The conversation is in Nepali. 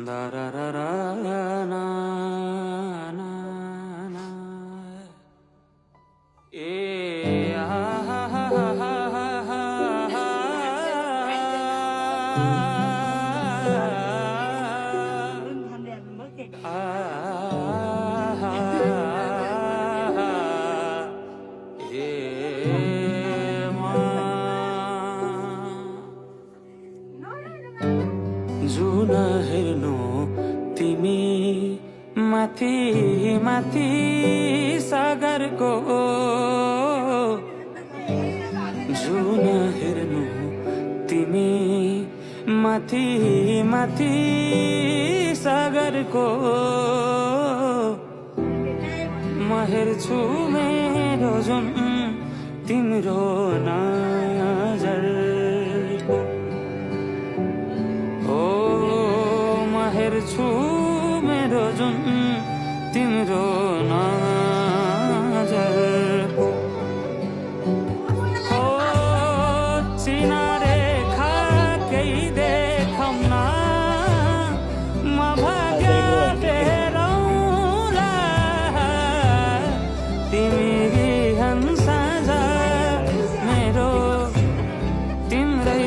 Da da da da na na na ha ha ha ha ha जुन हेर्नु तिमी माथि माथि सागरको जुन हेर्नु तिमी माथि माथि सागरको म हेर्छु मेरो जुन तिम्रो नजरको हेर्छु मेरो जुन तिम्रो नजरको हो चिनारे खाकै देखाउन म भाग्य फेरौँला तिमी बिहान साँझ मेरो तिम्रै